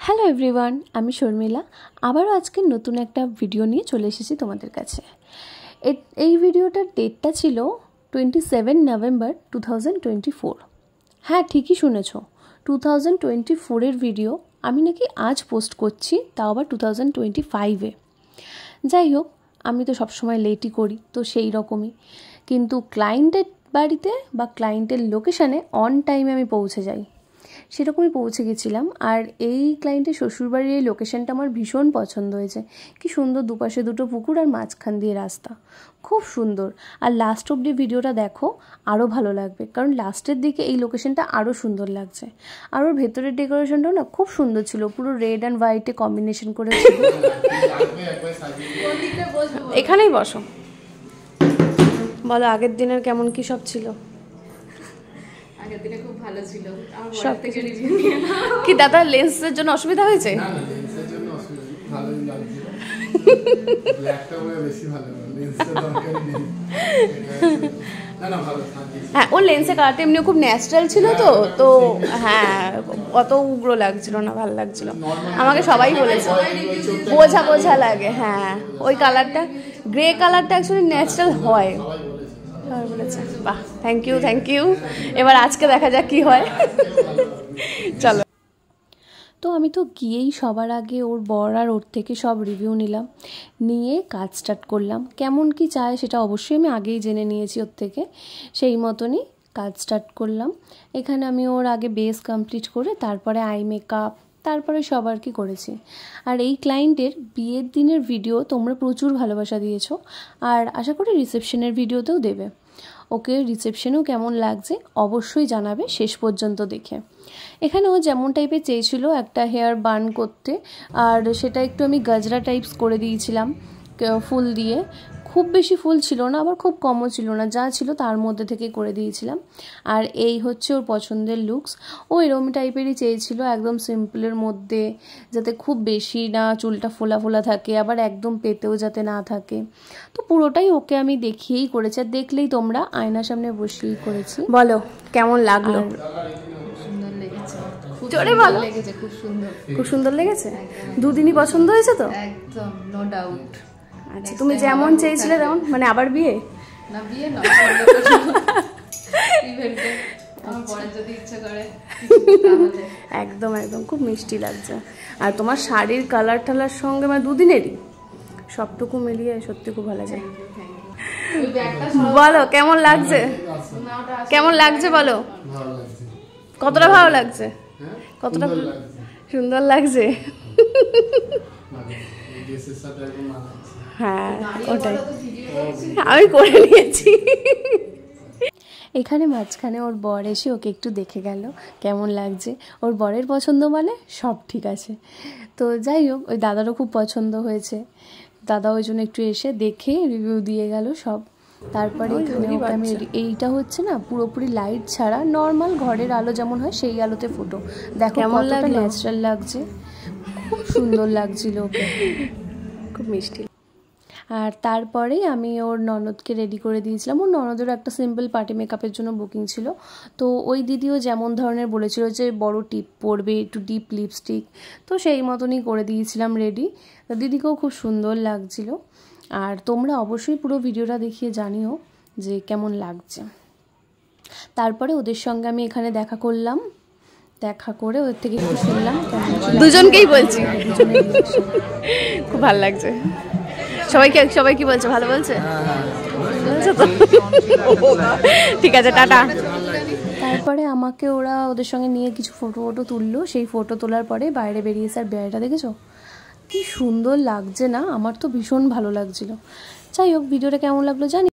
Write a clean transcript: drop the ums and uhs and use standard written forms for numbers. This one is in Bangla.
হ্যালো এভরিওয়ান, আমি শর্মিলা আবারও আজকে নতুন একটা ভিডিও নিয়ে চলে এসেছি তোমাদের কাছে। এই ভিডিওটার ডেটটা ছিল 27 নভেম্বর 2024। হ্যাঁ, ঠিকই শুনেছ, 2024-এর ভিডিও আমি নাকি আজ পোস্ট করছি, তাও আবার 2025-এ। যাই হোক, আমি তো সবসময় লেটই করি, তো সেই রকমই। কিন্তু ক্লায়েন্টের বাড়িতে বা ক্লায়েন্টের লোকেশানে অন টাইমে আমি পৌঁছে যাই, সেরকমই পৌঁছে গেছিলাম। আর এই ক্লায়েন্টের শ্বশুরবাড়ির এই লোকেশানটা আমার ভীষণ পছন্দ হয়েছে। কি সুন্দর, দুপাশে দুটো পুকুর আর মাঝখান দিয়ে রাস্তা, খুব সুন্দর। আর লাস্ট অবধি ভিডিওটা দেখো, আরও ভালো লাগবে, কারণ লাস্টের দিকে এই লোকেশানটা আরও সুন্দর লাগছে। আর ওর ভেতরের ডেকোরেশনটাও না খুব সুন্দর ছিল, পুরো রেড অ্যান্ড হোয়াইটে কম্বিনেশন করে ছিল। এখানেই বসো, বলো আগের দিনের কেমন কি সব ছিল? আগের দিনে খুব ভালো ছিল। সব থেকে কি দাদা লেন্সের জন্য অসুবিধা হয়েছে? না না, লেন্সের জন্য অসুবিধা ভালোই লাগছে। ব্ল্যাকটা বলে বেশি ভালো, লেন্সের দরকার নেই। না না, ভালো থাকি। হ্যাঁ, ওর লেন্সের কালারটা এমনিও খুব ন্যাচারাল ছিল, তো হ্যাঁ, অত উগ্র লাগছিল না, ভালো লাগছিল। আমাকে সবাই বলেছে বোঝা বোঝা লাগে। হ্যাঁ, ওই কালারটা, গ্রে কালারটা অ্যাকচুয়ালি ন্যাচারাল হয়। বলেছে, বাহ, থ্যাংক ইউ। এবার আজকে দেখা যাক কি হয়। চলো। তো আমি তো গিয়েই সবার আগে ওর বর আর ওর থেকে সব রিভিউ নিলাম, নিয়ে কাজ স্টার্ট করলাম। কেমন কি চায় সেটা অবশ্যই আমি আগেই জেনে নিয়েছি ওর থেকে, সেই মতনই কাজ স্টার্ট করলাম। এখানে আমি ওর আগে বেস কমপ্লিট করে তারপরে আই মেকআপ, তারপরে সবার কি করেছি। আর এই ক্লায়েন্টের বিয়ের দিনের ভিডিও তোমরা প্রচুর ভালোবাসা দিয়েছো, আর আশা করি রিসেপশনের ভিডিওতেও দেবে। ওকে রিসেপশনেও কেমন লাগছে অবশ্যই জানাবে শেষ পর্যন্ত দেখে। এখানে ও যেমন টাইপের চেয়েছিল একটা হেয়ার বান করতে, আর সেটা একটু আমি গজরা টাইপস করে দিয়েছিলাম ফুল দিয়ে। খুব বেশি ফুল ছিল না, আবার খুব কমও ছিল না, যা ছিল তার মধ্যে থেকে করে দিয়েছিলাম। আর এই হচ্ছে ওর পছন্দের লুকস। ও এরকম টাইপেরই চেয়েছিল, একদম সিম্পলের মধ্যে, যাতে খুব বেশি না চুলটা ফোলা ফোলা থাকে, আবার একদম পেতেও যাতে না থাকে। তো পুরোটাই ওকে আমি দেখিয়েই করেছি, আর দেখলেই তোমরা আয়নার সামনে বসেই করেছি। বলো কেমন লাগলো? সুন্দর লেগেছে, জোরে বলো। লেগেছে, খুব সুন্দর, খুব সুন্দর লেগেছে। দুদিনই পছন্দ হয়েছে তো? একদম নো ডাউট। আচ্ছা, তুমি যেমন চেয়েছিলে তেমন, মানে আবার বিয়ে না, বিয়ে না, ইভেন্টে আমার পরে যদি ইচ্ছা করে তাহলে। একদম খুব মিষ্টি লাগছে। আর তোমার শাড়ির কালার টালার সঙ্গে মানে দুদিনেরই সবটুকু মিলিয়ে সত্যি খুব ভালো যায়। বলো কেমন লাগছে? কেমন লাগছে বলো? কতটা ভালো লাগছে? কতটা সুন্দর লাগছে? হ্যাঁ, ওটাই আমি করে নিয়েছি। এখানে মাঝখানে ওর বর এসে ওকে একটু দেখে গেল কেমন লাগছে। ওর বরের পছন্দ মানে সব ঠিক আছে। তো যাই হোক, ওই দাদারও খুব পছন্দ হয়েছে। দাদা ওই জন্য একটু এসে দেখে রিভিউ দিয়ে গেল সব। তারপরে এখানে ওকে আমি, এইটা হচ্ছে না পুরোপুরি লাইট ছাড়া, নর্মাল ঘরের আলো যেমন হয় সেই আলোতে ফটো। দেখো কতটা ন্যাচারাল লাগছে, খুব সুন্দর লাগছিল ওকে, খুব মিষ্টি। আর তারপরেই আমি ওর ননদকে রেডি করে দিয়েছিলাম। ওর ননদেরও একটা সিম্পল পার্টি মেকআপের জন্য বুকিং ছিল। তো ওই দিদিও যেমন ধরনের বলেছিল যে বড় টিপ পরবে, একটু ডিপ লিপস্টিক, তো সেই মতনই করে দিয়েছিলাম রেডি। তো দিদিকেও খুব সুন্দর লাগছিল। আর তোমরা অবশ্যই পুরো ভিডিওটা দেখিয়ে জানিও যে কেমন লাগছে। তারপরে ওদের সঙ্গে আমি এখানে দেখা করলাম, দেখা করে ওর থেকে একটু শুনলাম। দুজনকেই বলছি, খুব ভালো লাগছে। সবাই কি বলছে? ভালো বলছে? ঠিক আছে, টাটা। তারপরে আমাকে ওরা ওদের সঙ্গে নিয়ে কিছু ফটো তুললো। সেই ফটো তোলার পরে বাইরে বেরিয়েছে। আর বেড়াটা দেখেছো কি সুন্দর লাগছে না? আমার তো ভীষণ ভালো লাগছিল। যাই হোক, ভিডিওটা কেমন লাগলো জানি।